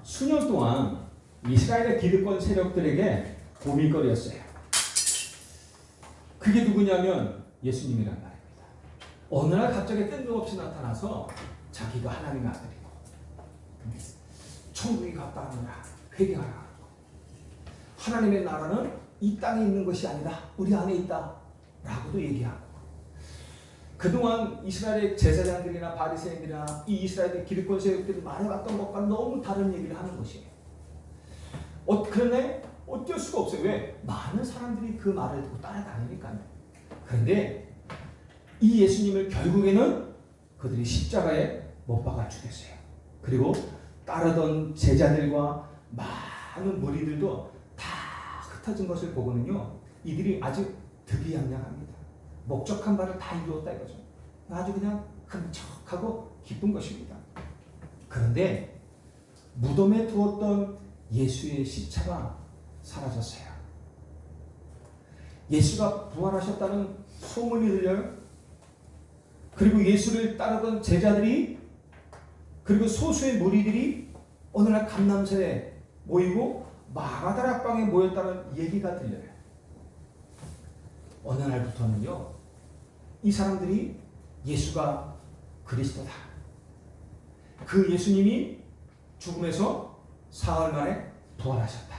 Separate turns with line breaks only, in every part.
수년 동안 이스라엘의 기득권 세력들에게 고민거리였어요. 그게 누구냐면 예수님이란 말입니다. 어느 날 갑자기 뜬금없이 나타나서 자기가 하나님의 아들이고 천국이 가까우니라 회개하라. 하나님의 나라는 이 땅에 있는 것이 아니라 우리 안에 있다 라고도 얘기하고, 그동안 이스라엘의 제사장들이나 바리새인들이나 이 이스라엘의 기득권 세력들이 말해왔던 것과 너무 다른 얘기를 하는 것이에요. 그런데 어쩔 수가 없어요. 왜? 많은 사람들이 그 말을 듣고 따라다니니까요. 그런데 이 예수님을 결국에는 그들이 십자가에 못 박아 죽였어요. 그리고 따르던 제자들과 많은 무리들도 다 흩어진 것을 보고는요, 이들이 아주 득이양양합니다. 목적한 바를 다 이루었다 이거죠. 아주 그냥 흠척하고 기쁜 것입니다. 그런데 무덤에 두었던 예수의 시체가 사라졌어요. 예수가 부활하셨다는 소문이 들려요. 그리고 예수를 따르던 제자들이, 그리고 소수의 무리들이 어느 날 감람산에 모이고 마가다라 방에 모였다는 얘기가 들려요. 어느 날부터는요, 이 사람들이 예수가 그리스도다, 그 예수님이 죽음에서 사흘 만에 부활하셨다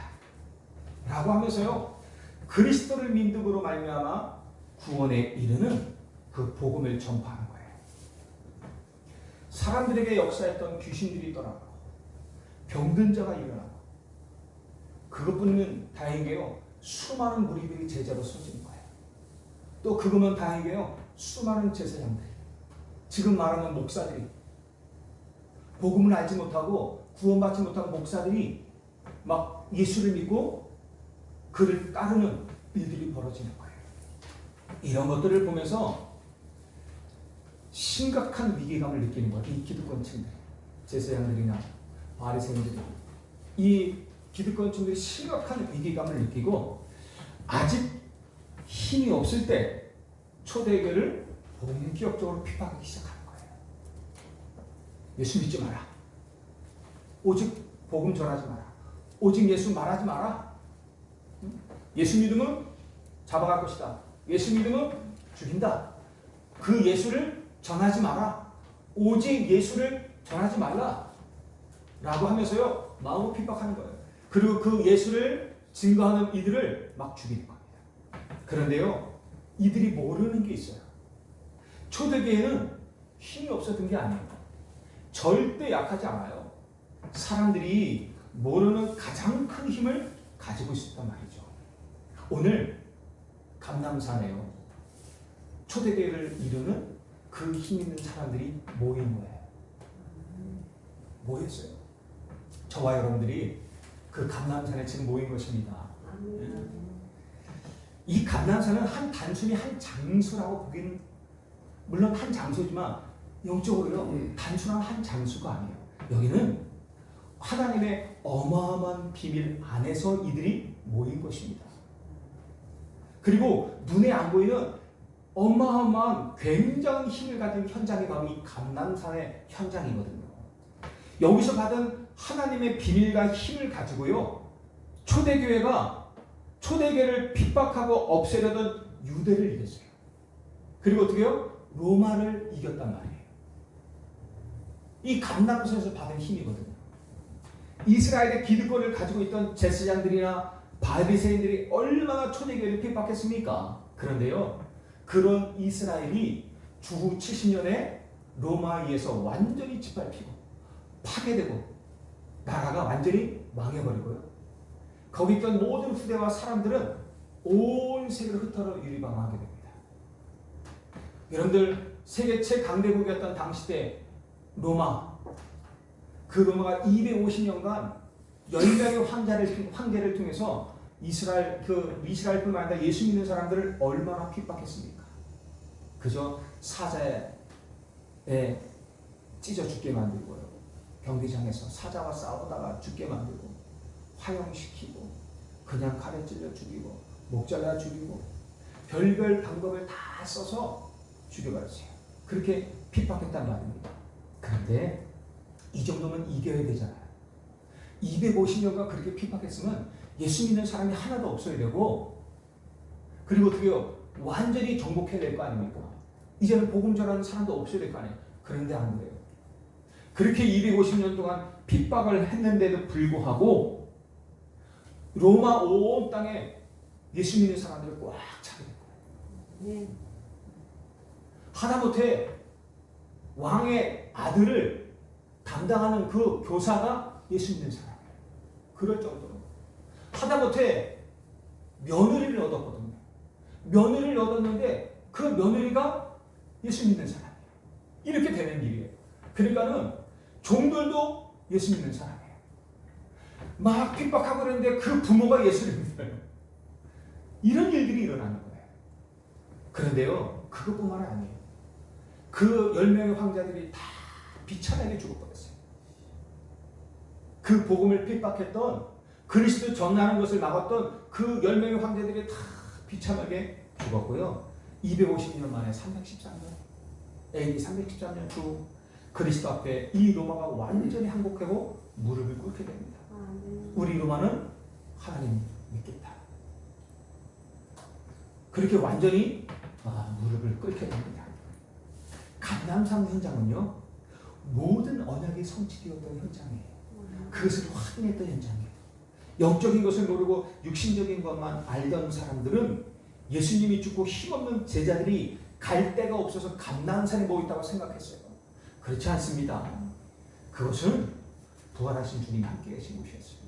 라고 하면서요, 그리스도를 믿음으로 말미암아 구원에 이르는 그 복음을 전파하는 거예요. 사람들에게 역사했던 귀신들이 떠나고 병든 자가 일어나고, 그것뿐이면 다행이에요. 수많은 무리들이 제자로 서지는 거예요. 또 그거면 다행이에요. 수많은 제사장들이, 지금 말하는 목사들이, 복음을 알지 못하고 구원받지 못한 목사들이 막 예수를 믿고 그를 따르는 일들이 벌어지는 거예요. 이런 것들을 보면서 심각한 위기감을 느끼는 거예요. 이 기득권층들, 제사장들이나 바리새인들이, 이 기득권층들이 심각한 위기감을 느끼고, 아직 힘이 없을 때 초대교회를 본격적으로 핍박하기 시작하는 거예요. 예수 믿지 마라. 오직 복음 전하지 마라. 오직 예수 말하지 마라. 예수 믿으면 잡아갈 것이다. 예수 믿으면 죽인다. 그 예수를 전하지 마라. 오직 예수를 전하지 말라 라고 하면서요, 마음을 핍박하는 거예요. 그리고 그 예수를 증거하는 이들을 막 죽이는 겁니다. 그런데요, 이들이 모르는 게 있어요. 초대교회는 힘이 없었던 게 아니에요. 절대 약하지 않아요. 사람들이 모르는 가장 큰 힘을 가지고 있었단 말이죠. 오늘 감람산에요, 초대교회를 이루는 그 힘 있는 사람들이 모인 거예요. 모였어요. 저와 여러분들이 그 감람산에 지금 모인 것입니다. 이 감람산은 단순히 한 장소라고 보기는, 물론 한 장소지만 영적으로요, 단순한 한 장소가 아니에요. 여기는 하나님의 어마어마한 비밀 안에서 이들이 모인 것입니다. 그리고 눈에 안 보이는 어마어마한 굉장한 힘을 가진 현장이 바로 이 감람산의 현장이거든요. 여기서 받은 하나님의 비밀과 힘을 가지고요, 초대교회를 핍박하고 없애려던 유대를 이겼어요. 그리고 어떻게 해요? 로마를 이겼단 말이에요. 이 감람산에서 받은 힘이거든요. 이스라엘의 기득권을 가지고 있던 제사장들이나 바리새인들이 얼마나 초대교회를 핍박했습니까? 그런데요, 그런 이스라엘이 주후 70년에 로마에 의해서 완전히 짓밟히고 파괴되고 나라가 완전히 망해버리고요, 거기 있던 모든 후대와 사람들은 온 세계로 흩어져 유리방황하게 됩니다. 여러분들, 세계 최강대국이었던 당시 때 로마, 그 로마가 250년간 10명의 황제를 통해서 이스라엘뿐만 아니라 예수 믿는 사람들을 얼마나 핍박했습니까? 그저 사자에 찢어 죽게 만들고요, 경기장에서 사자와 싸우다가 죽게 만들고, 화형시키고, 그냥 칼에 찔러 죽이고, 목 잘라 죽이고, 별별 방법을 다 써서 죽여버렸어요. 그렇게 핍박했단 말입니다. 그런데 이 정도면 이겨야 되잖아요. 250년간 그렇게 핍박했으면 예수 믿는 사람이 하나도 없어야 되고, 그리고 어떻게 해요? 완전히 정복해야 될 거 아닙니까? 이제는 복음 전하는 사람도 없어야 될 거 아니에요. 그런데 안 그래요. 그렇게 250년 동안 핍박을 했는데도 불구하고 로마 온 땅에 예수 믿는 사람들을 꽉 차게 된 거예요. 하다못해 왕의 아들을 담당하는 그 교사가 예수 믿는 사람이에요. 그럴 정도로. 하다못해 며느리를 얻었거든요. 며느리를 얻었는데 그 며느리가 예수 믿는 사람이에요. 이렇게 되는 일이에요. 그러니까는 종들도 예수 믿는 사람이에요. 막 핍박하고 그러는데 그 부모가 예수를 믿어요. 이런 일들이 일어나는 거예요. 그런데요, 그것뿐만 아니에요. 그 10명의 황자들이 다 비참하게 죽어버렸어요. 그 복음을 핍박했던, 그리스도 전하는 것을 막았던 그 10명의 황제들이 다 비참하게 죽었고요. 250년 만에 313년, AD 313년 후 그리스도 앞에 이 로마가 완전히 항복하고 무릎을 꿇게 됩니다. 우리 로마는 하나님 믿겠다. 그렇게 완전히 무릎을 꿇게 됩니다. 감람산 현장은요, 모든 언약이 성취되었던 현장이에요. 그것을 확인했던 현장이에요. 영적인 것을 모르고 육신적인 것만 알던 사람들은 예수님이 죽고 힘없는 제자들이 갈 데가 없어서 감람산에 모였다고 생각했어요. 그렇지 않습니다. 그것은 부활하신 주님이 함께 계신 곳이었어요.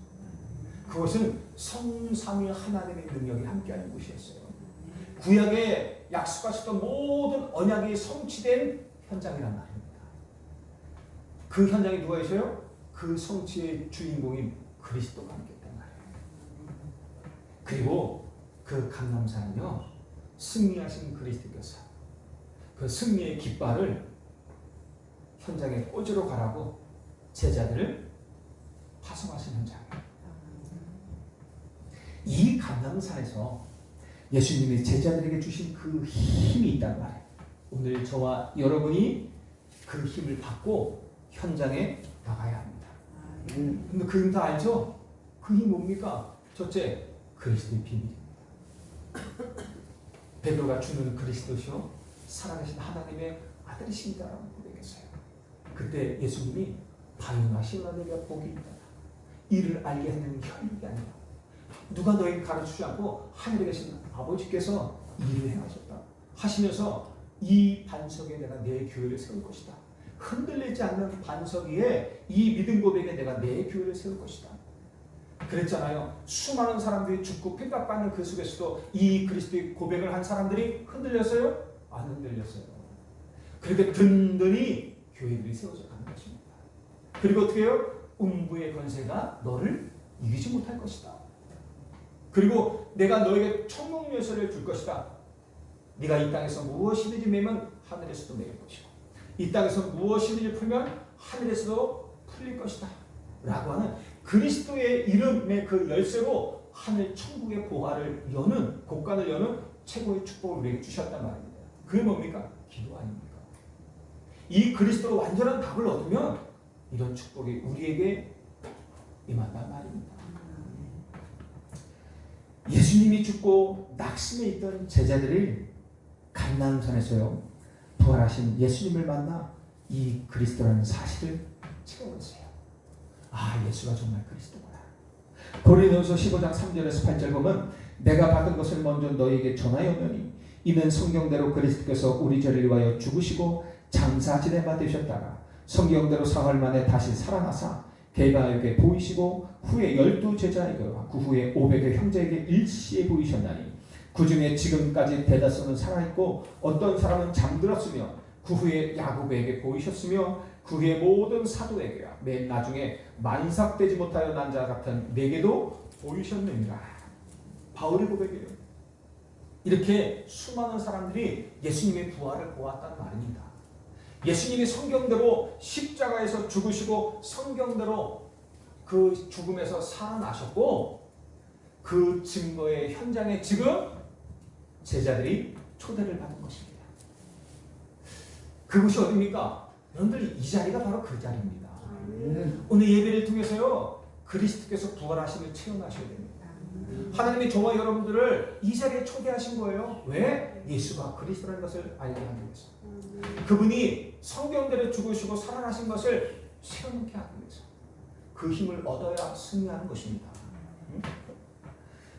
그것은 성삼위 하나님의 능력이 함께하는 곳이었어요. 구약에 약속하셨던 모든 언약이 성취된 현장이란 말입니다. 그 현장에 누가 있어요? 그 성취의 주인공인 그리스도가 함께했단 말이에요. 그리고 그 감람산은요, 승리하신 그리스도께서 그 승리의 깃발을 현장에 꽂으러 가라고 제자들을 파송하신 현장이에요. 이 감람산에서 예수님이 제자들에게 주신 그 힘이 있단 말이에요. 오늘 저와 여러분이 그 힘을 받고 현장에 나가야 합니다. 근데 그 힘 다 알죠? 그 힘 뭡니까? 첫째, 그리스도의 비밀입니다. 베드로가 주는 그리스도시요 살아계신 하나님의 아들이십니다라고 고백했어요. 그때 예수님이 바요나 시온아 내가 복이 있다. 이를 알게 하는 혈육이 아니라 누가 너에게 가르치지 않고 하늘에 계신 아버지께서 일을 행하셨다 하시면서 이 반석에 내가 내 교회를 세울 것이다. 흔들리지 않는 반석 위에 이 믿음 고백에 내가 내 교회를 세울 것이다. 그랬잖아요. 수많은 사람들이 죽고 핍박받는 그 속에서도 이 그리스도의 고백을 한 사람들이 흔들렸어요? 안 흔들렸어요. 그렇게 든든히 교회들이 세워져 가는 것입니다. 그리고 어떻게 해요? 음부의 권세가 너를 이기지 못할 것이다. 그리고 내가 너에게 천국 열쇠를 줄 것이다. 네가 이 땅에서 무엇이든지 매면 하늘에서도 매일 것이고 이 땅에서 무엇이든지 풀면 하늘에서도 풀릴 것이다 라고 하는 그리스도의 이름의 그 열쇠로 하늘 천국의 보화를 여는, 곳간을 여는 최고의 축복을 우리에게 주셨단 말입니다. 그게 뭡니까? 기도 아닙니까? 이 그리스도로 완전한 답을 얻으면 이런 축복이 우리에게 임한단 말입니다. 예수님이 죽고 낙심해 있던 제자들이 감람산에서요 부활하신 예수님을 만나 이 그리스도라는 사실을 체험했어요. 아, 예수가 정말 그리스도구나. 고린도후서 15장 3절에서 8절 보면 내가 받은 것을 먼저 너희에게 전하였노니 이는 성경대로 그리스도께서 우리 죄를 위하여 죽으시고 장사지내마 되셨다가 성경대로 사흘 만에 다시 살아나사 게바에게 보이시고 후에 12 제자에게와 그 후에 500의 형제에게 일시에 보이셨나니 그 중에 지금까지 대다수는 살아있고 어떤 사람은 잠들었으며 그 후에 야고보에게 보이셨으며 그 후에 모든 사도에게야 맨 나중에 만삭되지 못하여 난 자 같은 내게도 보이셨느니라. 바울의 고백이에요. 이렇게 수많은 사람들이 예수님의 부활을 보았다는 말입니다. 예수님이 성경대로 십자가에서 죽으시고 성경대로 그 죽음에서 살아나셨고 그 증거의 현장에 지금 제자들이 초대를 받은 것입니다. 그곳이 어디입니까? 여러분들 이 자리가 바로 그 자리입니다. 오늘 예배를 통해서요 그리스도께서 부활하심을 체험하셔야 됩니다. 하나님이 저와 여러분들을 이 자리에 초대하신 거예요. 왜? 예수가 그리스도라는 것을 알게 하기 위해서. 그분이 성경대로 죽으시고 살아나신 것을 체험하게 하기 위해서. 그 힘을 얻어야 승리하는 것입니다.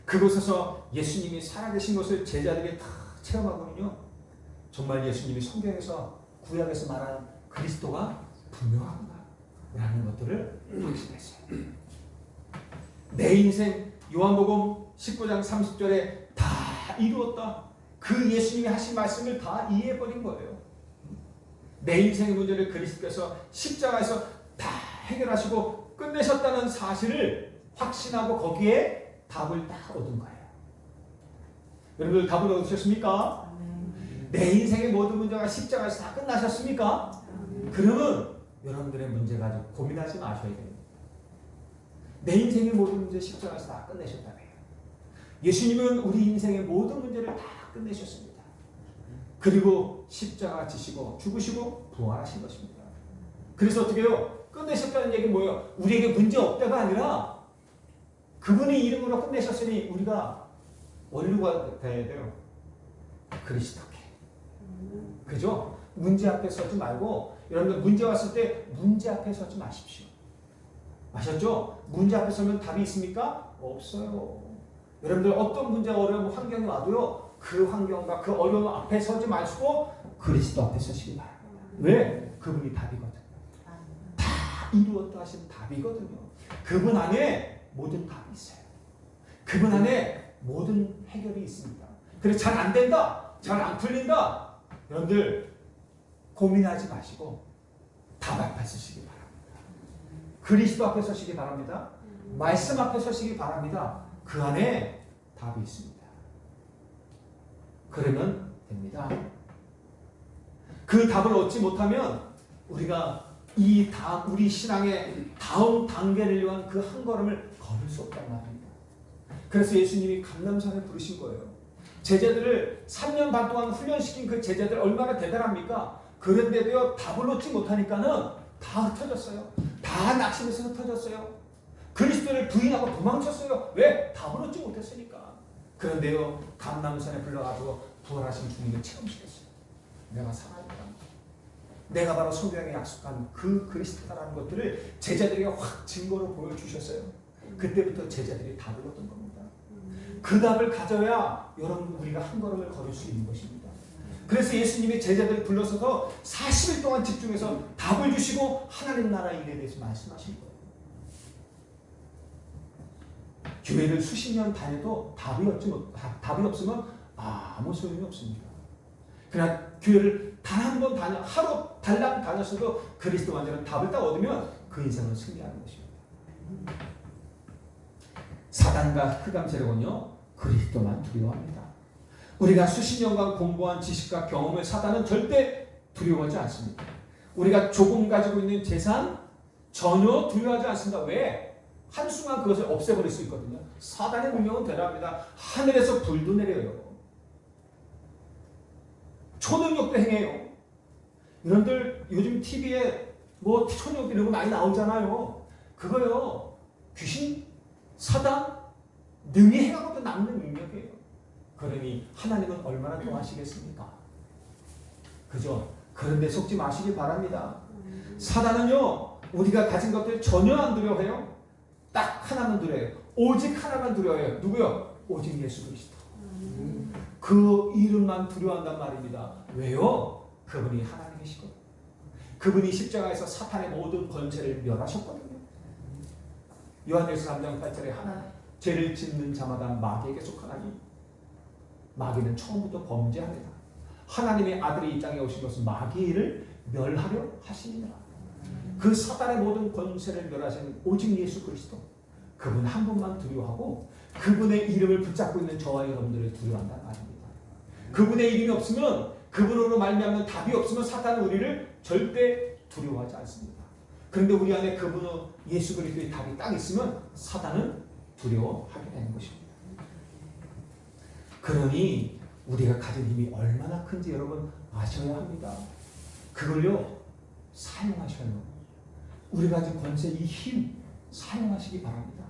그곳에서 예수님이 살아계신 것을 제자들이 다 체험하거든요. 정말 예수님이 성경에서 구약에서 말하는 그리스도가 분명하구나 라는 것들을 확신했어요. 내 인생 요한복음 19장 30절에 다 이루었다. 그 예수님이 하신 말씀을 다 이해해버린 거예요. 내 인생의 문제를 그리스도께서 십자가에서 다 해결하시고 끝내셨다는 사실을 확신하고 거기에 답을 딱 얻은 거예요. 여러분들 답을 얻으셨습니까? 내 인생의 모든 문제가 십자가에서 다 끝나셨습니까? 그러면 여러분들의 문제 가지고 고민하지 마셔야 됩니다. 내 인생의 모든 문제 십자가에서 다 끝내셨다고요. 예수님은 우리 인생의 모든 문제를 다 끝내셨습니다. 그리고 십자가 지시고 죽으시고 부활하신 것입니다. 그래서 어떻게 해요? 끝내셨다는 얘기는 뭐예요? 우리에게 문제 없다가 아니라 그분의 이름으로 끝내셨으니 우리가 원류가 돼야 돼요. 그리스도께. 그죠? 문제 앞에 서지 말고 여러분들 문제 왔을 때 문제 앞에 서지 마십시오. 아셨죠? 문제 앞에 서면 답이 있습니까? 없어요. 여러분들 어떤 문제가 어려운 환경이 와도요. 그 환경과 그 어려움 앞에 서지 마시고 그리스도 앞에 서시기 바랍니다. 왜? 그분이 답이거든요. 다 이루었다 하신 답이거든요. 그분 안에 모든 답이 있어요. 그분 안에 모든 해결이 있습니다. 그래서 잘 안 된다, 잘 안 풀린다. 여러분들 고민하지 마시고 답 앞에 서시기 바랍니다. 그리스도 앞에 서시기 바랍니다. 말씀 앞에 서시기 바랍니다. 그 안에 답이 있습니다. 그러면 됩니다. 그 답을 얻지 못하면 우리가 우리 신앙의 다음 단계를 위한 그 한 걸음을 걸을 수 없단 말입니다. 그래서 예수님이 감람산에 부르신 거예요. 제자들을 3년 반 동안 훈련시킨 그 제자들 얼마나 대단합니까? 그런데도요, 답을 얻지 못하니까는 다 흩어졌어요. 다 낙심해서 흩어졌어요. 그리스도를 부인하고 도망쳤어요. 왜? 답을 얻지 못했으니까. 그런데요, 감람산에 불러가지고 부활하신 주님을 체험시켰어요. 내가 살아있다. 내가 바로 성경에 약속한 그 그리스도다라는 것들을 제자들에게 확 증거로 보여주셨어요. 그때부터 제자들이 답을 얻은 겁니다. 그 답을 가져야 여러분 우리가 한 걸음을 걸을 수 있는 것입니다. 그래서 예수님이 제자들을 불러서서 40일 동안 집중해서 답을 주시고 하나님 나라 일에 대해서 말씀하신 거예요. 교회를 수십 년 다녀도 답이 없으면 아무 소용이 없습니다. 그러나 교회를 단 한 번 하루 달랑 다녔어도 그리스도 완전한 답을 딱 얻으면 그 인생은 승리하는 것입니다. 사단과 흑암 세력은요, 그리스도만 두려워합니다. 우리가 수십 년간 공부한 지식과 경험을 사단은 절대 두려워하지 않습니다. 우리가 조금 가지고 있는 재산 전혀 두려워하지 않습니다. 왜? 한순간 그것을 없애버릴 수 있거든요. 사단의 능력은 대단합니다. 하늘에서 불도 내려요. 초능력도 행해요. 여러분들 요즘 TV에 뭐 초능력 이런 거 많이 나오잖아요. 그거요, 귀신, 사단, 능히 행하고도 남는 능력이에요. 그러니 하나님은 얼마나 좋아하시겠습니까? 그죠? 그런데 속지 마시기 바랍니다. 사단은요, 우리가 가진 것들 전혀 안 두려워해요. 딱 하나만 두려워해요. 오직 하나만 두려워해요. 누구요? 오직 예수 그리스도. 그 이름만 두려워한단 말입니다. 왜요? 그분이 하나님이시거든요. 그분이 십자가에서 사탄의 모든 권세를 멸하셨거든요. 요한일서 3장 8절에 죄를 짓는 자마다 마귀에게 속하나니 마귀는 처음부터 범죄합니다. 하나님의 아들이 이 땅에 오신 것은 마귀를 멸하려 하시니라. 그 사단의 모든 권세를 멸하시는 오직 예수 그리스도, 그분 한 분만 두려워하고 그분의 이름을 붙잡고 있는 저와 여러분들을 두려워한다는 말입니다. 그분의 이름이 없으면, 그분으로 말미암는 답이 없으면 사탄은 우리를 절대 두려워하지 않습니다. 그런데 우리 안에 그분의 예수 그리스도의 답이 딱 있으면 사탄은 두려워하게 되는 것입니다. 그러니 우리가 가진 힘이 얼마나 큰지 여러분 아셔야 합니다. 그걸요, 사용하셔요. 우리가 가진 권세, 이 힘 사용하시기 바랍니다.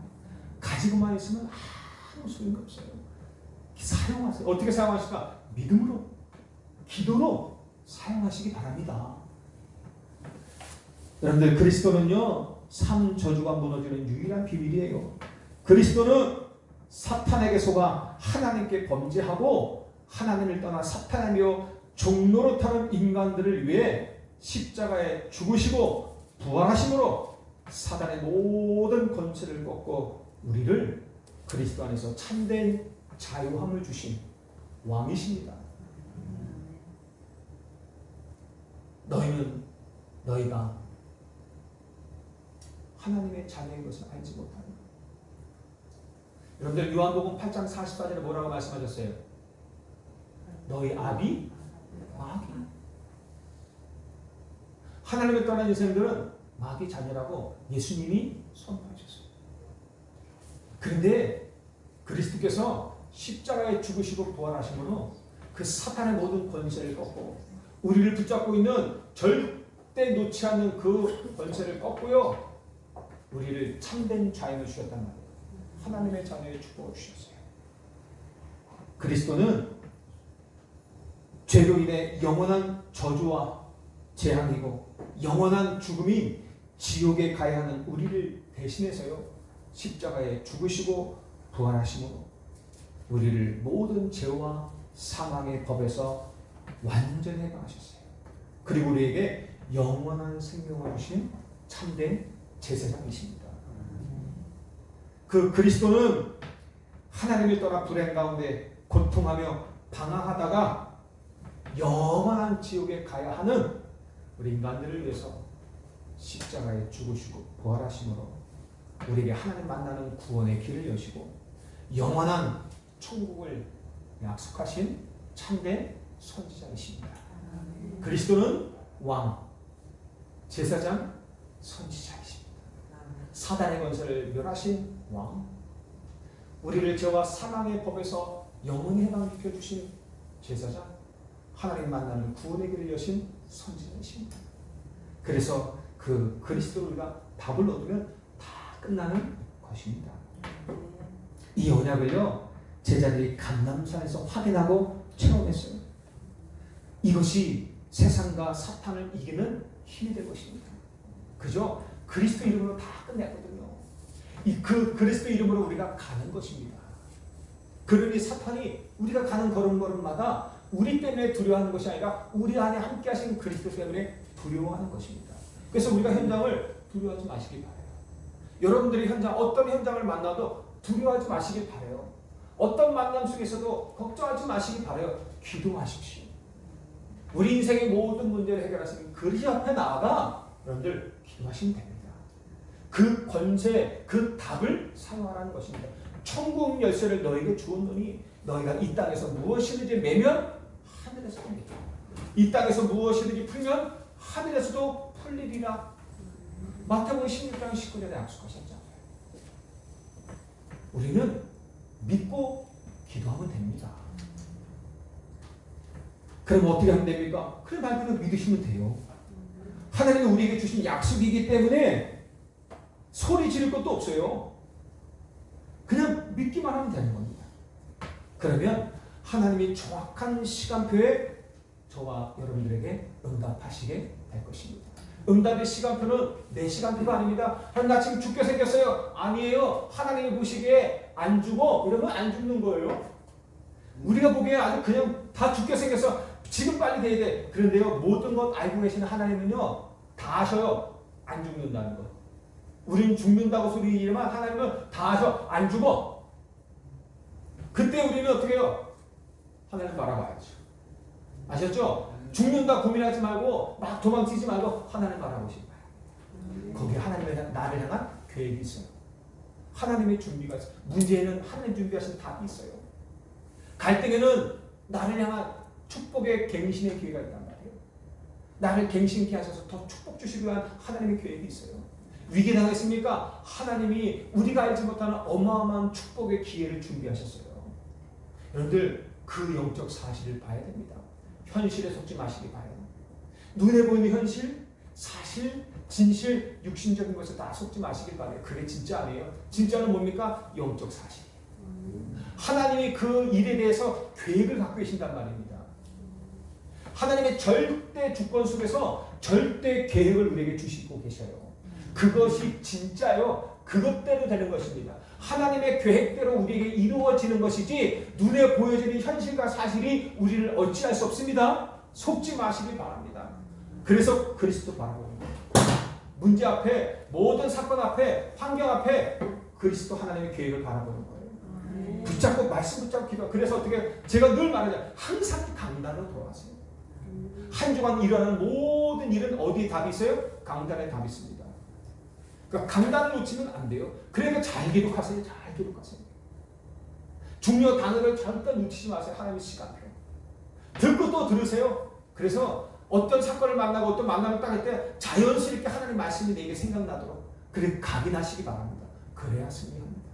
가지고만 있으면 아무 소용이 없어요. 사용하세요. 어떻게 사용하실까? 믿음으로, 기도로 사용하시기 바랍니다. 여러분들, 그리스도는요, 삶 저주가 무너지는 유일한 비밀이에요. 그리스도는 사탄에게 속아 하나님께 범죄하고 하나님을 떠나 사탄이며 종로로 타는 인간들을 위해 십자가에 죽으시고 부활하심으로 사단의 모든 권세를 꺾고 우리를 그리스도 안에서 참된 자유함을 주신 왕이십니다. 너희가 하나님의 자녀인 것을 알지 못하는. 여러분들, 요한복음 8장 44절에 뭐라고 말씀하셨어요? 너희 아비 마귀. 하나님을 떠난 인생들은 마귀 자녀라고 예수님이 선포하셨어요. 그런데 그리스도께서 십자가에 죽으시고 부활하심으로 그 사탄의 모든 권세를 꺾고 우리를 붙잡고 있는 절대 놓지 않는 그 권세를 꺾고요, 우리를 참된 자유를 주셨단 말이에요. 하나님의 자녀의 축복을 주셨어요. 그리스도는 죄로 인해 영원한 저주와 재앙이고 영원한 죽음인 지옥에 가야 하는 우리를 대신해서요, 십자가에 죽으시고 부활하심으로 우리를 모든 죄와 사망의 법에서 완전히 해방하셨어요. 그리고 우리에게 영원한 생명을 주신 참된 제사장이십니다. 그 그리스도는 하나님을 떠나 불행 가운데 고통하며 방황하다가 영원한 지옥에 가야 하는 우리 인간들을 위해서 십자가에 죽으시고 부활하심으로 우리에게 하나님 만나는 구원의 길을 여시고 영원한 천국을 약속하신 참된 선지자이십니다. 그리스도는 왕, 제사장, 선지자이십니다. 사단의 권세를 멸하신 왕, 우리를 죄와 사망의 법에서 영원히 해방시켜 주신 제사장, 하나님 만나는 구원의 길을 여신 선지자이십니다. 그래서 그 그리스도를 우리가 답을 얻으면 다 끝나는 것입니다. 이 언약을요, 제자들이 감람산에서 확인하고 체험했어요. 이것이 세상과 사탄을 이기는 힘이 될 것입니다. 그죠? 그리스도 이름으로 다 끝냈거든요. 그 그리스도 이름으로 우리가 가는 것입니다. 그러니 사탄이 우리가 가는 걸음걸음마다 우리 때문에 두려워하는 것이 아니라 우리 안에 함께 하신 그리스도 때문에 두려워하는 것입니다. 그래서 우리가 현장을 두려워하지 마시길 바라요. 여러분들이 어떤 현장을 만나도 두려워하지 마시길 바라요. 어떤 만남 속에서도 걱정하지 마시길 바라요. 기도하십시오. 우리 인생의 모든 문제를 해결하시는 그리스도 앞에 나아가 여러분들 기도하시면 됩니다. 그 권세, 그 답을 사용하라는 것입니다. 천국 열쇠를 너에게 주었노니 너희가 이 땅에서 무엇이든지 매면 하늘에서 풀리리라. 이 땅에서 무엇이든지 풀면 하늘에서도 풀리리라. 마태복음 16장 19절에 약속하셨잖아요. 우리는 믿고 기도하면 됩니다. 그럼 어떻게 하면 됩니까? 그래, 말대로 믿으시면 돼요. 하나님은 우리에게 주신 약속이기 때문에 소리 지를 것도 없어요. 그냥 믿기만 하면 되는 겁니다. 그러면 하나님이 정확한 시간표에 저와 여러분들에게 응답하시게 될 것입니다. 응답의 시간표는 내 시간표가 아닙니다. 나 지금 죽게 생겼어요. 아니에요. 하나님이 보시기에 안 죽어. 이러면 안 죽는 거예요. 우리가 보기에 아주 그냥 다 죽게 생겨서 지금 빨리 돼야 돼. 그런데요, 모든 것 알고 계시는 하나님은요, 다 아셔요. 안 죽는다는 것. 우린 죽는다고 소리지만 하나님은 다 아셔. 안 죽어. 그때 우리는 어떻게 해요? 하나님 바라봐야죠. 아셨죠? 죽는다 고민하지 말고 막 도망치지 말고 하나님 바라보시기 바랍니다. 거기에 하나님의 나를 향한 계획이 있어요. 하나님의 준비가 있어요. 문제에는 하나님 준비하신 답이 있어요. 갈등에는 나를 향한 축복의 갱신의 기회가 있단 말이에요. 나를 갱신케 하셔서 더 축복 주시기 위한 하나님의 계획이 있어요. 위기에 당했습니까? 하나님이 우리가 알지 못하는 어마어마한 축복의 기회를 준비하셨어요. 여러분들, 그 영적 사실을 봐야 됩니다. 현실에 속지 마시기 바라요. 눈에 보이는 현실, 사실, 진실, 육신적인 것에 다 속지 마시길 바래요. 그게 진짜 아니에요. 진짜는 뭡니까? 영적 사실. 하나님이 그 일에 대해서 계획을 갖고 계신단 말입니다. 하나님의 절대 주권 속에서 절대 계획을 우리에게 주시고 계셔요. 그것이 진짜요. 그것대로 되는 것입니다. 하나님의 계획대로 우리에게 이루어지는 것이지 눈에 보여지는 현실과 사실이 우리를 어찌할 수 없습니다. 속지 마시길 바랍니다. 그래서 그리스도 바라보는 거예요. 문제 앞에, 모든 사건 앞에, 환경 앞에 그리스도 하나님의 계획을 바라보는 거예요. 붙잡고 말씀 붙잡고 기도. 그래서 어떻게 제가 늘 말하잖아요. 항상 강단으로 돌아가세요. 한 주간 일어나는 모든 일은 어디에 답이 있어요? 강단에 답이 있습니다. 그러니까 강단을 놓치면 안 돼요. 그러니까 잘 기록하세요. 잘 기록하세요. 중요 단어를 절대 놓치지 마세요. 하나님의 시간표. 듣고 또 들으세요. 그래서 어떤 사건을 만나고 어떤 만남을 딱 할 때 자연스럽게 하나님 말씀이 내게 생각나도록 그렇게 각인하시기 바랍니다. 그래야 승리합니다.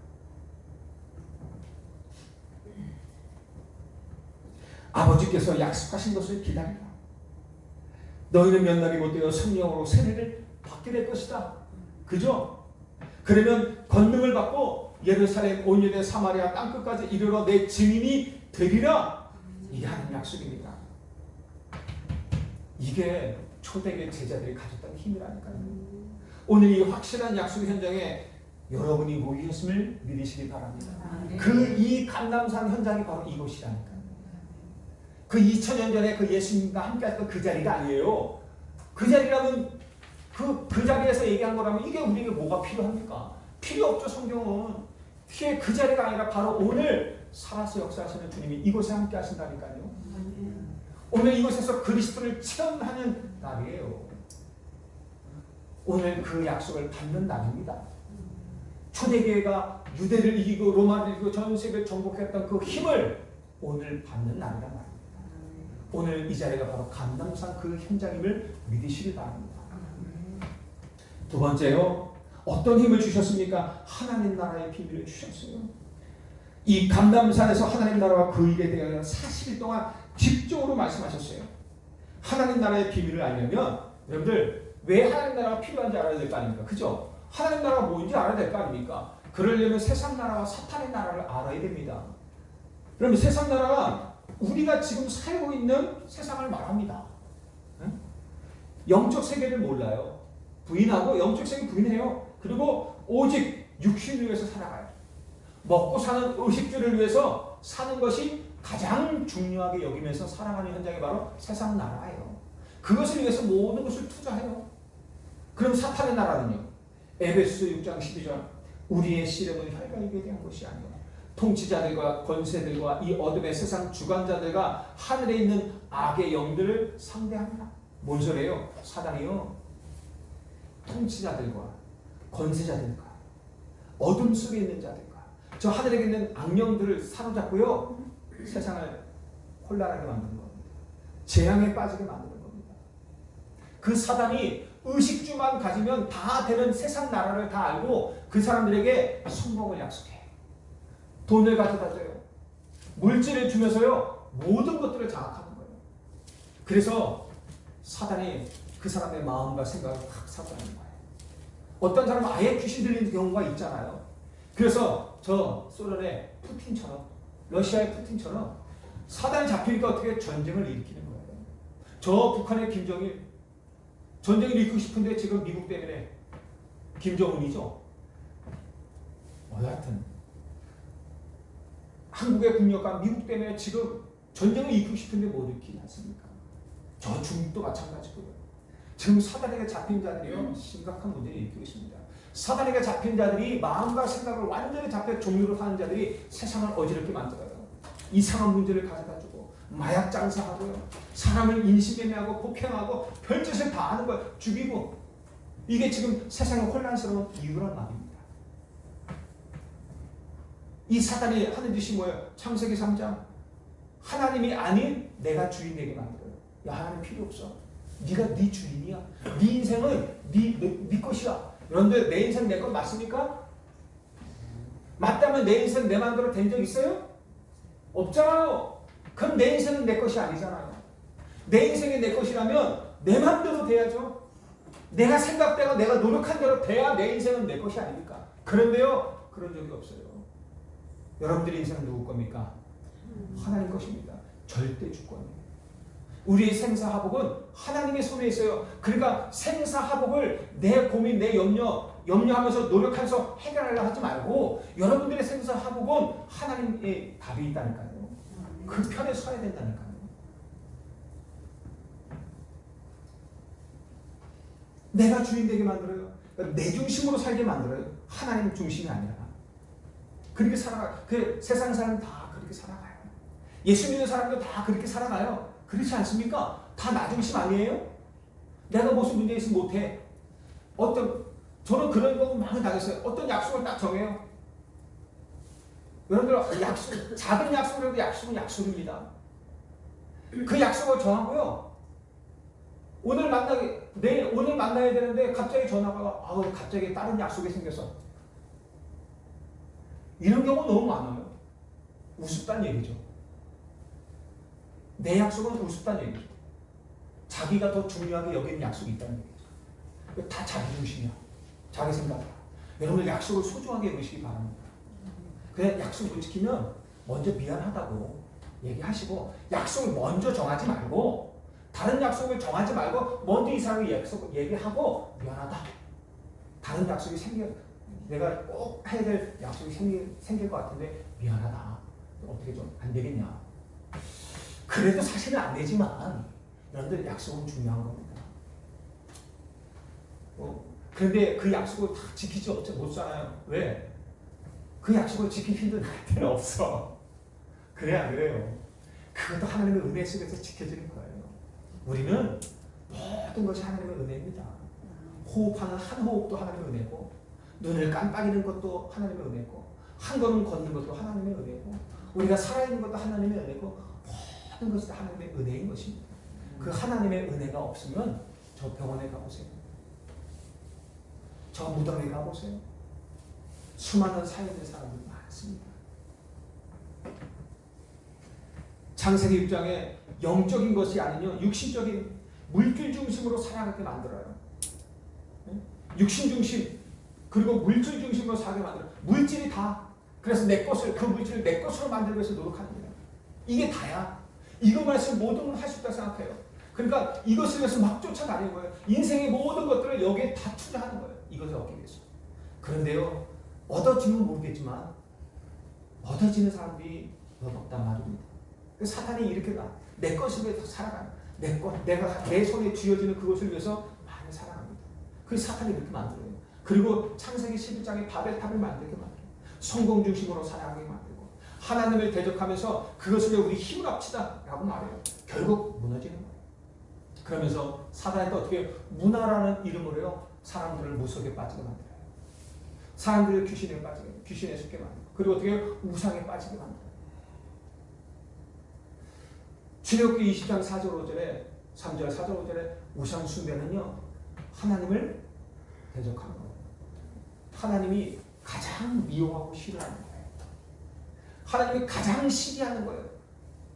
아버지께서 약속하신 것을 기다리라. 너희는 몇 날이 못되어 성령으로 세례를 받게 될 것이다. 그죠? 그러면 권능을 받고 예루살렘, 온 유대, 사마리아 땅끝까지 이르러 내 증인이 되리라. 이게 하나님의 약속입니다. 이게 초대교회 제자들이 가졌던 힘이라니까요. 오늘 이 확실한 약속 현장에 여러분이 모이셨음을 믿으시기 바랍니다. 이 감람산 현장이 바로 이곳이라니까요. 그 2000년 전에 그 예수님과 함께 했던 그 자리가 아니에요. 그 자리라면 그 자리에서 얘기한 거라면 이게 우리에게 뭐가 필요합니까? 필요 없죠. 성경은. 그 자리가 아니라 바로 오늘 살아서 역사하시는 주님이 이곳에 함께 하신다니까요. 오늘 이곳에서 그리스도를 체험하는 날이에요. 오늘 그 약속을 받는 날입니다. 초대교회가 유대를 이기고 로마를 이기고 전 세계를 정복했던 그 힘을 오늘 받는 날이란 말입니다. 오늘 이 자리가 바로 감람산 그 현장임을 믿으시길 바랍니다. 두 번째요. 어떤 힘을 주셨습니까? 하나님 나라의 비밀을 주셨어요. 이 감람산에서 하나님 나라와 그 일에 대하여 40일 동안 집중으로 말씀하셨어요. 하나님 나라의 비밀을 알려면 여러분들 왜 하나님 나라가 필요한지 알아야 될 거 아닙니까? 그죠? 하나님 나라가 뭔지 알아야 될 거 아닙니까? 그러려면 세상 나라와 사탄의 나라를 알아야 됩니다. 그러면 세상 나라가 우리가 지금 살고 있는 세상을 말합니다. 응? 영적 세계를 몰라요. 부인하고 영적 세계 부인해요. 그리고 오직 육신을 위해서 살아가요. 먹고 사는 의식주를 위해서 사는 것이 가장 중요하게 여기면서 살아가는 현장이 바로 세상 나라예요. 그것을 위해서 모든 것을 투자해요. 그럼 사탄의 나라는요? 에베소 6장 12절 우리의 씨름은 혈과 육에 대한 것이 아니라 통치자들과 권세들과 이 어둠의 세상 주관자들과 하늘에 있는 악의 영들을 상대합니다. 뭔 소리예요? 사단이요. 통치자들과 권세자들과 어둠 속에 있는 자들과 저 하늘에 있는 악령들을 사로잡고요. 세상을 혼란하게 만드는 겁니다. 재앙에 빠지게 만드는 겁니다. 그 사단이 의식주만 가지면 다 되는 세상 나라를 다 알고 그 사람들에게 성공을 약속해. 돈을 가져다 줘요. 물질을 주면서요. 모든 것들을 장악하는 거예요. 그래서 사단이 그 사람의 마음과 생각을 확 사로잡는 거예요. 어떤 사람은 아예 귀신 들리는 경우가 있잖아요. 그래서 저 소련의 푸틴처럼 러시아의 푸틴처럼 사단이 잡히니까 어떻게 전쟁을 일으키는 거예요. 저 북한의 김정일 전쟁을 일으키고 싶은데 지금 미국 때문에 김정은이죠. 여하튼 한국의 국력과 미국 때문에 지금 전쟁을 일으키고 싶은데 못 일으키지 않습니까? 저 중국도 마찬가지고요. 지금 사단에게 잡힌 자들이요. 심각한 문제를 일으키고 있습니다. 사단에게 잡힌 자들이 마음과 생각을 완전히 잡혀 종류로 사는 자들이 세상을 어지럽게 만들어요. 이상한 문제를 가져다주고 마약 장사하고요. 사람을 인신매매하고 폭행하고 별짓을 다 하는 거예요. 죽이고. 이게 지금 세상의 혼란스러운 이유란 말입니다. 이 사단이 하는 짓이 뭐예요? 창세기 3장 하나님이 아닌 내가 주인 되게 만들어요. 야, 하나님 필요 없어. 네가 네 주인이야. 네 인생은 네 것이야. 그런데 내 인생 내 것 맞습니까? 맞다면 내 인생 내 마음대로 된 적 있어요? 없잖아요. 그럼 내 인생은 내 것이 아니잖아요. 내 인생이 내 것이라면 내 마음대로 돼야죠. 내가 생각되고 내가 노력한 대로 돼야 내 인생은 내 것이 아닙니까? 그런데요, 그런 적이 없어요. 여러분들의 인생은 누구 겁니까? 하나님 것입니다. 절대 주권이에요. 우리의 생사화복은 하나님의 손에 있어요. 그러니까 생사화복을 내 고민, 내 염려하면서 노력하면서 해결하려 하지 말고 여러분들의 생사화복은 하나님의 답이 있다니까요. 그 편에 서야 된다니까요. 내가 주인 되게 만들어요. 내 중심으로 살게 만들어요. 하나님 중심이 아니라. 그렇게 살아가. 그 세상 사람 다 그렇게 살아가요. 예수 믿는 사람도 다 그렇게 살아가요. 그렇지 않습니까? 다 나 중심 아니에요? 내가 무슨 문제 있으면 못해. 저는 그런 거 많이 당했어요. 어떤 약속을 딱 정해요. 여러분들 약속, 작은 약속이라도 약속은 약속입니다. 그 약속을 정하고요. 오늘 만나야 되는데 갑자기 전화가 갑자기 다른 약속이 생겼어. 이런 경우 너무 많아요. 우습다는 얘기죠. 내 약속은 우습다는 얘기죠. 자기가 더 중요하게 여기는 약속이 있다는 얘기죠. 다 자기 중심이야. 자기 생각이야. 여러분들 약속을 소중하게 여기시기 바랍니다. 그냥 약속 못 지키면 먼저 미안하다고 얘기하시고 약속을 먼저 정하지 말고 다른 약속을 정하지 말고 먼저 이 사람이 약속 얘기하고 미안하다. 다른 약속이 내가 꼭 해야 될 약속이 생길 것 같은데 미안하다. 어떻게 좀 안 되겠냐. 그래도 사실은 안 되지만 여러분들 약속은 중요한 겁니다. 그런데 그 약속을 다 지키지 못하잖아요. 왜? 그 약속을 지키기 힘든 때는 없어. 그래 안 그래요? 그것도 하나님의 은혜 속에서 지켜지는 거예요. 우리는 모든 것이 하나님의 은혜입니다. 호흡하는 한 호흡도 하나님의 은혜고 눈을 깜빡이는 것도 하나님의 은혜고 한 걸음 걷는 것도 하나님의 은혜고 우리가 살아있는 것도 하나님의 은혜고 모든 것이 다 하나님의 은혜인 것입니다. 그 하나님의 은혜가 없으면 저 병원에 가보세요. 저 무덤에 가보세요. 수많은 사역의 사람들이 많습니다. 창세기 6장에 영적인 것이 아니요 육신적인 물질 중심으로 살아가게 만들어요. 육신 중심 그리고 물질 중심으로 살게 만들어요. 물질이 다. 그래서 그 물질을 내 것으로 만들기 위해서 노력하는 거예요. 이게 다야. 이것만 있으면 모든 걸 할 수 있다고 생각해요. 그러니까 이것을 위해서 막 쫓아다니는 거예요. 인생의 모든 것들을 여기에 다 투자하는 거예요. 이것을 얻기 위해서. 그런데요, 얻어지면 모르겠지만 얻어지는 사람들이 몇 없단 말입니다. 사탄이 이렇게 내 것을 위해서 살아가는 내가 내 손에 쥐어지는 그것을 위해서 많이 살아갑니다. 그 사탄이 이렇게 만들어요. 그리고 창세기 11장에 바벨탑을 만들게 만들어요. 성공 중심으로 살아가게 만들고 하나님을 대적하면서 그것을 위해 우리 힘을 합치다 라고 말해요. 결국 무너지는 거예요. 그러면서 사단이 또 어떻게 문화라는 이름으로요 사람들을 무속에 빠지게 만들어요. 사람들을 귀신에 속게 만들고 그리고 어떻게 우상에 빠지게 만들어요. 출애굽기 20장 4절 5절에 3절 4절 5절에 우상 숭배는요 하나님을 대적하는 거예요. 하나님이 가장 미워하고 싫어하는 거예요. 하나님이 가장 시기하는 거예요.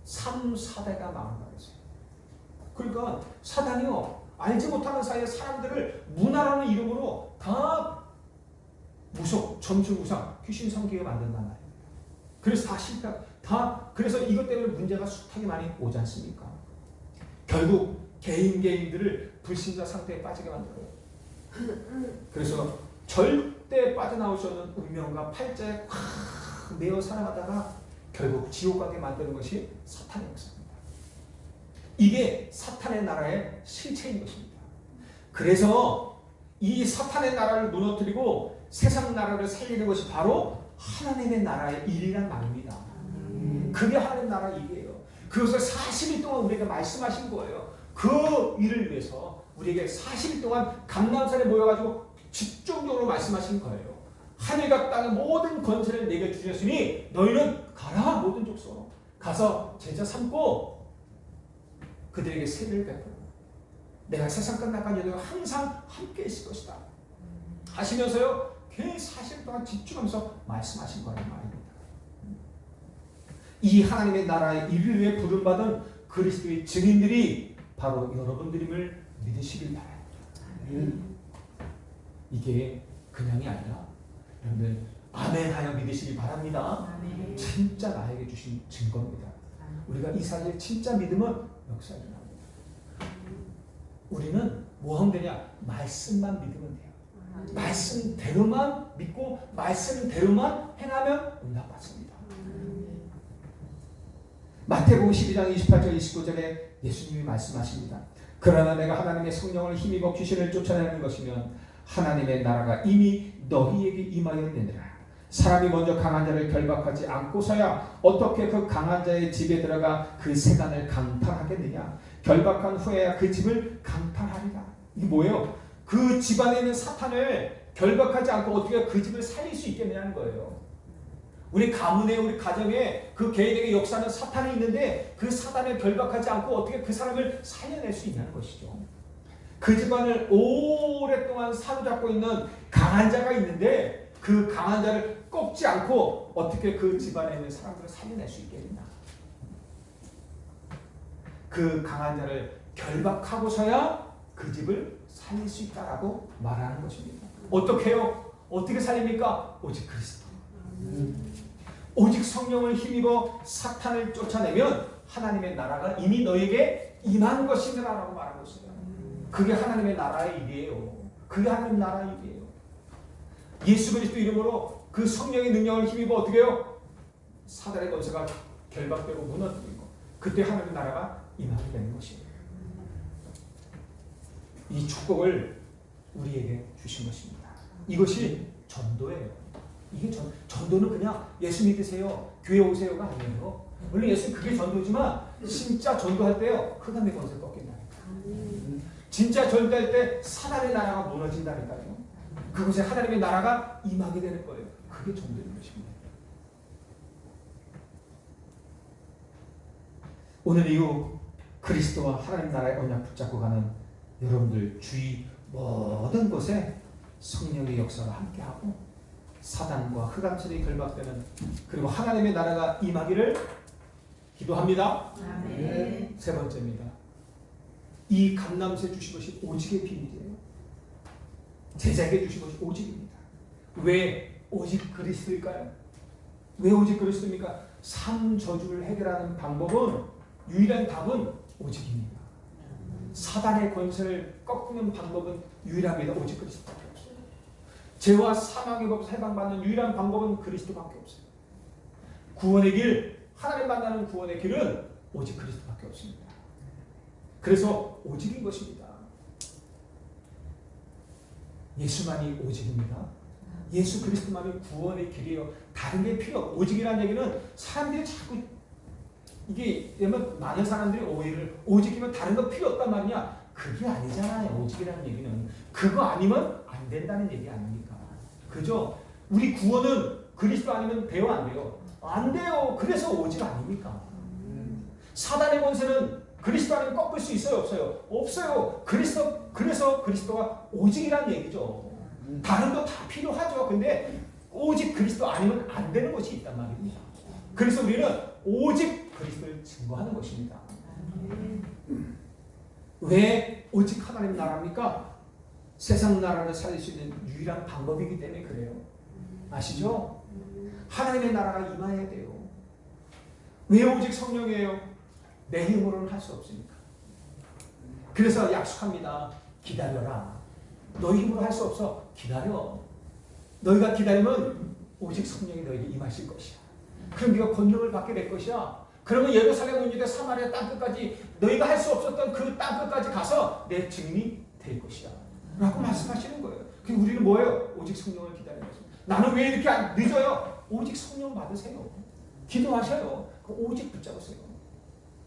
3, 4대가 망한 거였어요. 그러니까 사단이요 알지 못하는 사이에 사람들을 문화라는 이름으로 다 무속, 점술 우상, 귀신 섬기게 만든단 말이에요. 그래서 다 실패. 그래서 이것 때문에 문제가 숱하게 많이 오지 않습니까? 결국 개인들을 불신자 상태에 빠지게 만들어요. 그래서 절대 빠져나올 수 없는 운명과 팔자에 확 매어 살아가다가 결국 지옥 가게 만드는 것이 사탄의 역사입니다. 이게 사탄의 나라의 실체인 것입니다. 그래서 이 사탄의 나라를 무너뜨리고 세상 나라를 살리는 것이 바로 하나님의 나라의 일이란 말입니다. 그게 하나님 나라 일이에요. 그것을 40일 동안 우리에게 말씀하신 거예요. 그 일을 위해서 우리에게 40일 동안 감람산에 모여가지고 집중적으로 말씀하신 거예요. 하늘과 땅의 모든 권세를 내게 주셨으니 너희는 가라 모든 족속으로 가서 제자 삼고 그들에게 세례를 베풀어 내가 세상 끝날까지 너희가 항상 함께 있을 것이다 하시면서요 괜히 40일 동안 집중하면서 말씀하신 거란 말입니다. 이 하나님의 나라의 일을 위해 부름받은 그리스도의 증인들이 바로 여러분들임을 믿으시길 바랍니다. 이게 그냥이 아니라 여러분들 아멘하여 믿으시기 바랍니다.
아멘.
진짜 나에게 주신 증거입니다. 우리가 이 사실 진짜 믿음은 역사에 일어납니다. 우리는 뭐 하면 되냐? 말씀만 믿으면 돼요. 말씀대로만 믿고 말씀대로만 행하면 응답받습니다. 마태복음 12장 28절 29절에 예수님이 말씀하십니다. 그러나 내가 하나님의 성령을 힘입어 귀신을 쫓아내는 것이면 하나님의 나라가 이미 너희에게 임하였느니라. 사람이 먼저 강한 자를 결박하지 않고서야 어떻게 그 강한 자의 집에 들어가 그 세간을 강탈하겠느냐. 결박한 후에야 그 집을 강탈하리라. 이게 뭐예요? 그 집안에 있는 사탄을 결박하지 않고 어떻게 그 집을 살릴 수 있겠느냐는 거예요. 우리 가문에 우리 가정에 그 개인에게 역사하는 사탄이 있는데 그 사탄을 결박하지 않고 어떻게 그 사람을 살려낼 수 있냐는 것이죠. 그 집안을 오랫동안 사로잡고 있는 강한 자가 있는데 그 강한 자를 꺾지 않고 어떻게 그 집안에 있는 사람들을 살려낼 수 있겠느냐. 그 강한 자를 결박하고서야 그 집을 살릴 수 있다라고 말하는 것입니다. 어떻게 해요? 어떻게 살립니까? 오직 그리스도. 오직 성령을 힘입어 사탄을 쫓아내면 하나님의 나라가 이미 너에게 임한 것이라고 말하고 있어요. 그게 하나님의 나라의 일이에요. 그게 하나님 나라의 일이에요. 예수 그리스도 이름으로 그 성령의 능력을 힘입어 어떻게 해요? 사단의 권세가 결박되고 무너지고 그때 하나님의 나라가 임하게 되는 것이에요. 이 축복을 우리에게 주신 것입니다. 이것이 전도예요. 이게 전도는 그냥 예수 믿으세요, 교회 오세요가 아니에요. 물론 예수 그게 전도지만 진짜 전도할 때요 흑암의 권세 꺾인다니까. 진짜 전도할 때 사단의 나라가 무너진다니까요. 그곳에 하나님의 나라가 임하게 되는 거예요. 그게 전도인 것입니다. 오늘 이후 그리스도와 하나님 나라의 언약 붙잡고 가는 여러분들 주위 모든 곳에 성령의 역사가 함께하고 사단과 흑암세력이 결박되는 그리고 하나님의 나라가 임하기를 기도합니다.
아멘.
세 번째입니다. 이 감람새 주신 것이 오직의 비밀이에요. 제자에게 주신 것이 오직입니다. 왜 오직 그리스도일까요? 왜 오직 그리스도입니까? 삶 저주를 해결하는 방법은 유일한 답은 오직입니다. 사단의 권세를 꺾는 방법은 유일합니다. 오직 그리스도밖에 없어요. 죄와 사망의 법에서 해방받는 유일한 방법은 그리스도밖에 없어요. 구원의 길, 하나님 만나는 구원의 길은 오직 그리스도밖에 없습니다. 그래서 오직인 것입니다. 예수만이 오직입니다. 예수 그리스도만이 구원의 길이에요. 다른 게 필요 없고 오직이라는 얘기는 사람들이 자꾸 이게 많은 사람들이 오해를 오직이면 다른 거 필요 없단 말이냐. 그게 아니잖아요. 오직이라는 얘기는 그거 아니면 안 된다는 얘기 아닙니까? 그죠? 우리 구원은 그리스도 아니면 돼요 안 돼요? 안 돼요. 그래서 오직 아닙니까? 사단의 권세는 그리스도 아니면 꺾을 수 있어요 없어요? 없어요. 그래서 그리스도가 오직이라는 얘기죠. 다른 거 다 필요하죠. 근데 오직 그리스도 아니면 안 되는 것이 있단 말입니다. 그래서 우리는 오직 그리스도를 증거하는 것입니다. 왜 오직 하나님 나라입니까? 세상 나라를 살릴 수 있는 유일한 방법이기 때문에 그래요. 아시죠? 하나님의 나라가 임해야 돼요. 왜 오직 성령이에요? 내 힘으로는 할 수 없으니까. 그래서 약속합니다. 기다려라. 너희 힘으로 할 수 없어. 기다려. 너희가 기다리면 오직 성령이 너에게 임하실 것이야. 그럼 네가 권능을 받게 될 것이야. 그러면 예루살렘 온 유대 사마리아 땅끝까지 너희가 할 수 없었던 그 땅끝까지 가서 내 증인이 될 것이야. 라고 말씀하시는 거예요. 그럼 우리는 뭐예요? 오직 성령을 기다리는 것입니다. 나는 왜 이렇게 늦어요? 오직 성령 받으세요. 기도하셔요. 오직 붙잡으세요.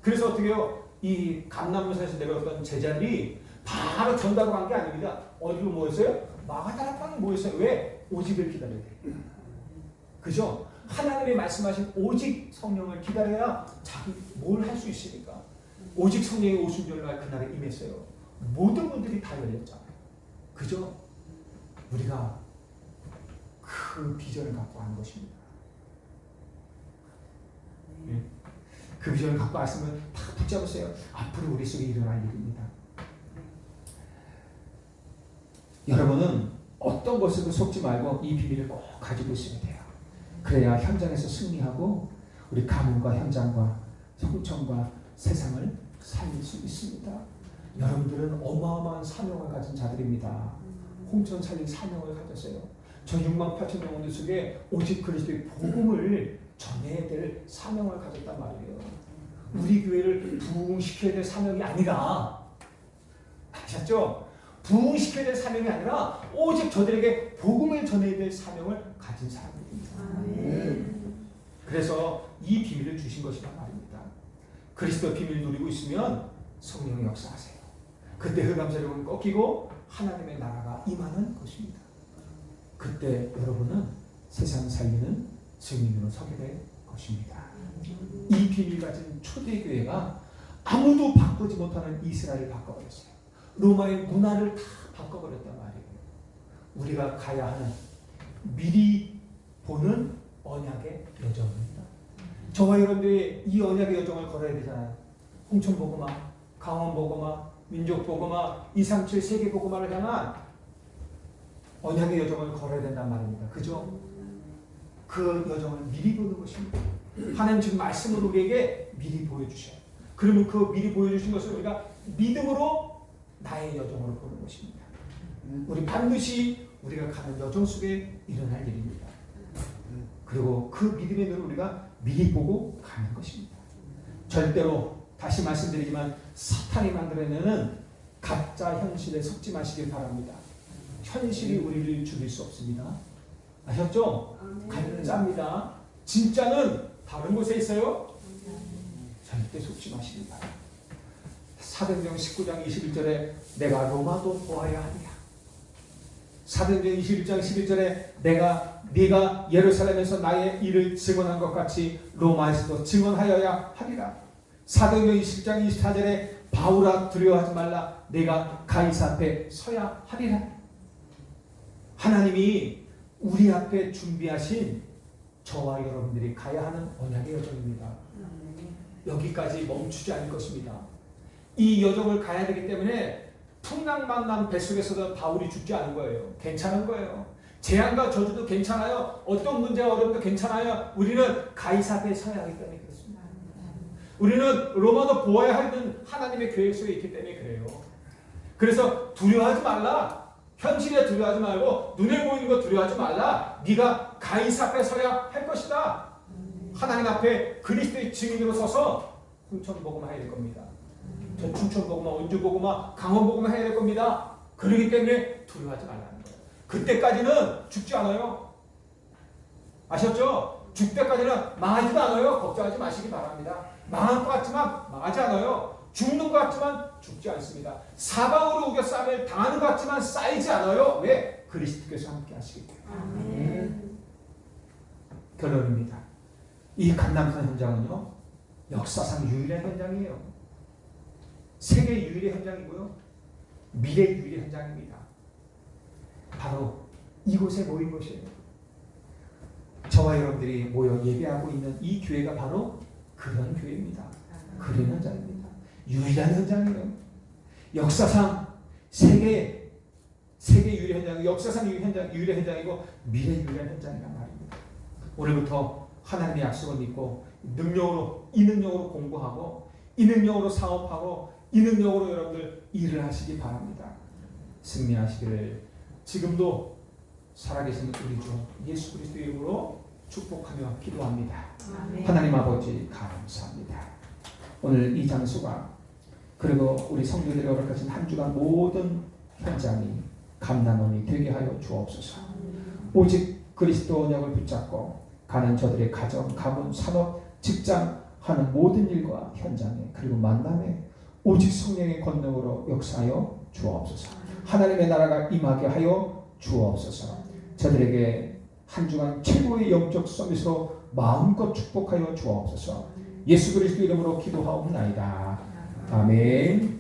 그래서 어떻게 해요? 이 감람산에서 내려왔던 제자들이 바로 전가로 간 게 아닙니다. 어디로 모였어요? 마가다라 땅에 모였어요. 왜? 오직을 기다려야 돼요. 그죠? 하나님이 말씀하신 오직 성령을 기다려야 자기 뭘 할 수 있으니까. 오직 성령이 오신 줄날 그날에 임했어요. 모든 문들이 다 열렸잖아요. 그죠? 우리가 그 비전을 갖고 한 것입니다. 네. 그 비전을 갖고 왔으면 다 붙잡으세요. 앞으로 우리 속에 일어날 일입니다. 여러분은 어떤 것에도 속지 말고 이 비밀을 꼭 가지고 있어야 돼요. 그래야 현장에서 승리하고 우리 가문과 현장과 성청과 세상을 살릴 수 있습니다. 여러분들은 어마어마한 사명을 가진 자들입니다. 홍천 살릴 사명을 가졌어요. 저 6만 8천 영혼들 속에 오직 그리스도의 복음을 전해야 될 사명을 가졌단 말이에요. 우리 교회를 부흥시켜야 될 사명이 아니라, 아셨죠? 부흥시켜야 될 사명이 아니라 오직 저들에게 복음을 전해야 될 사명을 가진 사람들입니다. 그래서 이 비밀을 주신 것이란 말입니다. 그리스도 비밀을 누리고 있으면 성령이 역사하세요. 그때 흑암세력은 꺾이고 하나님의 나라가 임하는 것입니다. 그때 여러분은 세상 살리는 증인으로 서게 될 것입니다. 이 비밀 가진 초대교회가 아무도 바꾸지 못하는 이스라엘을 바꿔버렸어요. 로마의 문화를 다 바꿔버렸단 말이에요. 우리가 가야 하는 미리 보는 언약의 여정입니다. 저와 여러분들이 이 언약의 여정을 걸어야 되잖아요. 홍천복음화, 강원복음화, 민족복음화, 237 세계복음화를 향한 언약의 여정을 걸어야 된단 말입니다. 그죠? 그 여정을 미리 보는 것입니다. 하나님 지금 말씀으로 우리에게 미리 보여주셔요. 그러면 그 미리 보여주신 것을 우리가 믿음으로 나의 여정으로 보는 것입니다. 우리 반드시 우리가 가는 여정 속에 일어날 일입니다. 그리고 그 믿음의 눈을 우리가 미리 보고 가는 것입니다. 절대로 다시 말씀드리지만 사탄이 만들어내는 가짜 현실에 속지 마시길 바랍니다. 현실이 우리를 죽일 수 없습니다. 아셨죠? 가짜입니다. 진짜는 다른 곳에 있어요. 절대 속지 마시길 바랍니다. 사도행전 19장 21절에 내가 로마도 보아야 하리라. 사도행전 21장 11절에 네가 예루살렘에서 나의 일을 증언한 것 같이 로마에서도 증언하여야 하리라. 사도행전 20장 24절에 바울아 두려워하지 말라. 내가 가이사 앞에 서야 하리라. 하나님이 우리 앞에 준비하신 저와 여러분들이 가야 하는 언약의 여정입니다. 여기까지 멈추지 않을 것입니다. 이 여정을 가야 되기 때문에 풍랑만난 뱃속에서도 바울이 죽지 않은 거예요. 괜찮은 거예요. 재앙과 저주도 괜찮아요. 어떤 문제가 어려워도 괜찮아요. 우리는 가이사 앞에 서야 하기 때문에 그렇습니다. 우리는 로마도 보아야 하는 하나님의 계획 속에 있기 때문에 그래요. 그래서 두려워하지 말라. 현실에 두려워하지 말고 눈에 보이는 거 두려워하지 말라. 네가 가이사 앞에 서야 할 것이다. 하나님 앞에 그리스도의 증인으로 서서 홍천복음화 해야 될 겁니다. 전 충청복음화, 원주복음화, 강원복음화 해야 될 겁니다. 그렇기 때문에 두려워하지 말라는 거예요. 그때까지는 죽지 않아요. 아셨죠? 죽을 때까지는 망하지도 않아요. 걱정하지 마시기 바랍니다. 망할 것 같지만 망하지 않아요. 죽는 것 같지만 죽지 않습니다. 사방으로 우겨 싸움을 당하는 것 같지만 쌓이지 않아요. 왜? 그리스도께서 함께 하시기 때문에. 결론입니다. 이 감남산 현장은요, 역사상 유일한 현장이에요. 세계 유일의 현장이고요, 미래 유일의 현장입니다. 바로 이곳에 모인 것이에요. 저와 여러분들이 모여 예배하고 있는 이 교회가 바로 그런 교회입니다. 그런 현장입니다. 유일한 현장이에요. 역사상 세계 유일의 현장, 역사상 유일의 현장이고 미래 유일한 현장이란 말입니다. 오늘부터 하나님의 약속을 믿고 이 능력으로 공부하고 이 능력으로 사업하고 이 능력으로 여러분들 일을 하시기 바랍니다. 승리하시기를 지금도 살아계신 우리 주 예수 그리스도의 이름으로 축복하며 기도합니다. 아멘. 하나님 아버지 감사합니다. 오늘 이 장소가 그리고 우리 성도들이 허락하신 한 주간 모든 현장이 감람원이 되게 하여 주옵소서. 오직 그리스도 언약을 붙잡고 가는 저들의 가정, 가문, 산업, 직장 하는 모든 일과 현장에 그리고 만남에 오직 성령의 권능으로 역사하여 주옵소서. 하나님의 나라가 임하게 하여 주옵소서. 저들에게 한 주간 최고의 영적 서밋으로 마음껏 축복하여 주옵소서. 예수 그리스도 이름으로 기도하옵나이다. 아멘.